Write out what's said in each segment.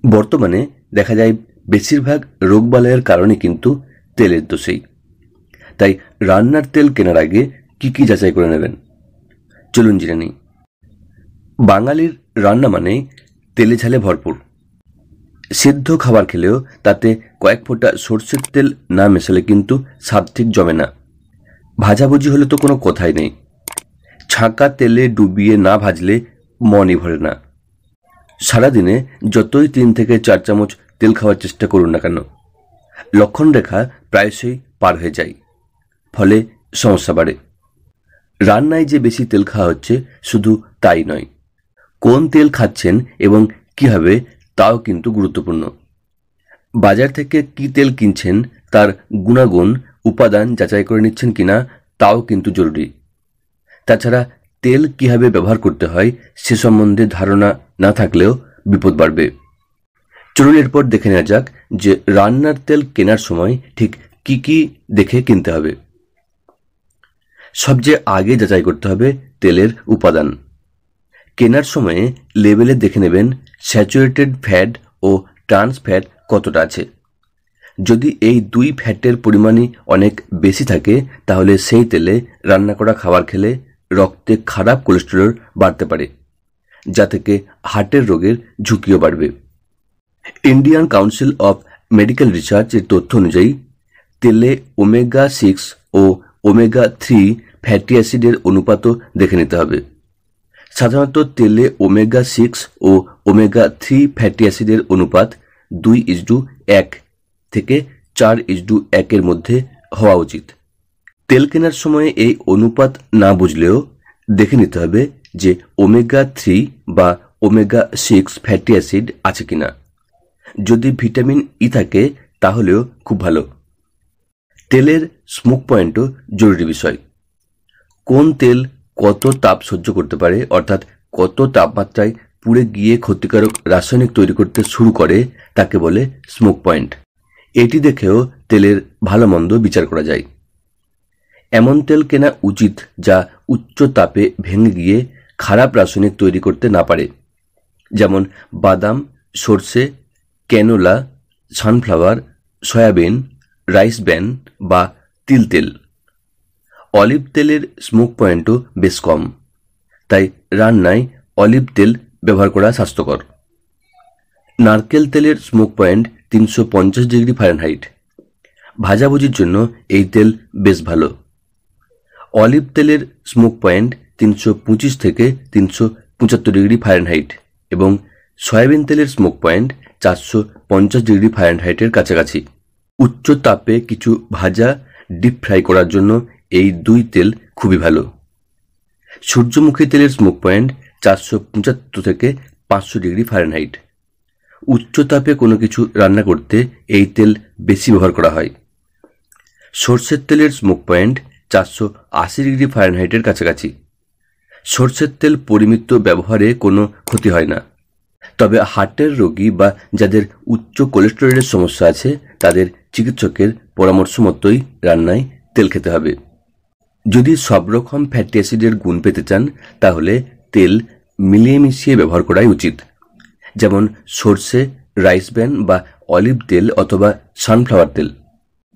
বর্তমানে দেখা যায় বেশিরভাগ রোগবালাইয়ের কারণে কিন্তু তেলের দোষেই। তাই রান্নার তেল কেনার আগে কি কি যাচাই করে নেবেন চলুন জেনে নিই। বাঙালির রান্না মানে তেলে ঝালে ভরপুর। সিদ্ধ খাবার খেলেও তাতে কয়েক ফোঁটা সর্ষের তেল না মেশালে কিন্তু স্বাদ ঠিক জমে না। ভাজাভুজি হলে তো কোনো কথাই নেই, ছাঁকা তেলে ডুবিয়ে না ভাজলে মনই ভরে না। সারাদিনে যতই 3 থেকে 4 চামচ তেল খাওয়ার চেষ্টা করুন না কেন, লক্ষণ রেখা প্রায়শই পার হয়ে যায়, ফলে সমস্যা বাড়ে। রান্নায় যে বেশি তেল খাওয়া হচ্ছে শুধু তাই নয়, কোন তেল খাচ্ছেন এবং কিভাবে তাও কিন্তু গুরুত্বপূর্ণ। বাজার থেকে কি তেল কিনছেন তার গুণাগুণ উপাদান যাচাই করে নিচ্ছেন কিনা তাও কিন্তু জরুরি। তাছাড়া তেল কিভাবে ব্যবহার করতে হয় সে সম্বন্ধে ধারণা না থাকলেও বিপদ বাড়বে। চলুন এরপর দেখে নেওয়া যাক যে রান্নার তেল কেনার সময় ঠিক কি কি দেখে কিনতে হবে। সবচেয়ে আগে যাচাই করতে হবে তেলের উপাদান। কেনার সময়ে লেবেলে দেখে নেবেন স্যাচুরেটেড ফ্যাট ও ট্রান্স ফ্যাট কতটা আছে। যদি এই দুই ফ্যাটের পরিমাণই অনেক বেশি থাকে তাহলে সেই তেলে রান্না করা খাবার খেলে রক্তে খারাপ কোলেস্টেরল বাড়তে পারে, যা থেকে হার্টের রোগের ঝুঁকিও বাড়বে। Indian council of medical research এর তথ্য অনুযায়ী তেলে ওমেগা 6 ও ওমেগা 3 ফ্যাটি অ্যাসিডের অনুপাতও দেখে নিতে হবে। সাধারণত তেলে ওমেগা 6 ও ওমেগা 3 ফ্যাটি অ্যাসিডের অনুপাত 2:1 থেকে 4:1 এর মধ্যে হওয়া উচিত। তেল কেনার সময় এই অনুপাত না বুঝলেও দেখে নিতে হবে যে ওমেগা 3 বা ওমেগা 6 ফ্যাটি অ্যাসিড আছে কিনা। যদি ভিটামিন ই থাকে তাহলেও খুব ভালো। তেলের স্মোক পয়েন্টও জরুরি বিষয়। কোন তেল কত তাপ সহ্য করতে পারে, অর্থাৎ কত তাপমাত্রায় পুড়ে গিয়ে ক্ষতিকারক রাসায়নিক তৈরি করতে শুরু করে তাকে বলে স্মোক পয়েন্ট। এটি দেখেও তেলের ভালো মন্দ বিচার করা যায়। এমন তেল কেনা উচিত যা উচ্চ তাপে ভেঙে গিয়ে খারাপ রাসায়নিক তৈরি করতে না পারে, যেমন বাদাম, সর্ষে, canola, sunflower, soybean, rice bran বা তিল তেল। অলিভ তেলের স্মোক পয়েন্টও বেশ কম, তাই রান্নায় অলিভ তেল ব্যবহার করা স্বাস্থ্যকর। নারকেল তেলের স্মোক পয়েন্ট 350 ডিগ্রি ফারেনহাইট। ভাজাভুজির জন্য এই তেল বেশ ভালো। অলিভ তেলের স্মোক পয়েন্ট 325 থেকে 375 ডিগ্রি ফারেনহাইট এবং সয়াবিন তেলের স্মোক পয়েন্ট 450 ডিগ্রি ফারেনহাইটের কাছাকাছি। উচ্চ তাপে কিছু ভাজা ডিপ ফ্রাই করার জন্য এই দুই তেল খুবই ভালো। সূর্যমুখী তেলের স্মোক পয়েন্ট 475 থেকে 500 ডিগ্রি ফারেনহাইট। উচ্চ তাপে কোনো কিছু রান্না করতে এই তেল বেশি ব্যবহার করা হয়। সর্ষের তেলের স্মোক পয়েন্ট 480 ডিগ্রি ফারেনহাইটের কাছাকাছি। সর্ষের তেল পরিমিত ব্যবহারে কোনো ক্ষতি হয় না, তবে হার্টের রোগী বা যাদের উচ্চ কোলেস্টেরলের সমস্যা আছে তাদের চিকিৎসকের পরামর্শ মতোই রান্নায় তেল খেতে হবে। যদি সব রকম ফ্যাটি অ্যাসিডের গুণ পেতে চান তাহলে তেল মিলিয়ে মিশিয়ে ব্যবহার করাই উচিত, যেমন সর্ষে, রাইস ব্র্যান বা অলিভ তেল অথবা সানফ্লাওয়ার তেল।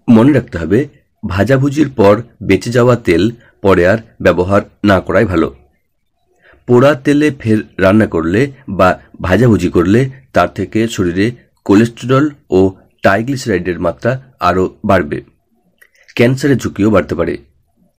মনে রাখতে হবে ভাজাভুজির পর বেঁচে যাওয়া তেল পরে আর ব্যবহার না করাই ভালো। পোড়া তেলে ফের রান্না করলে বা ভাজাভুজি করলে তার থেকে শরীরে কোলেস্টেরল ও ট্রাইগ্লিসারাইডের মাত্রা আরও বাড়বে, ক্যান্সারের ঝুঁকিও বাড়তে পারে।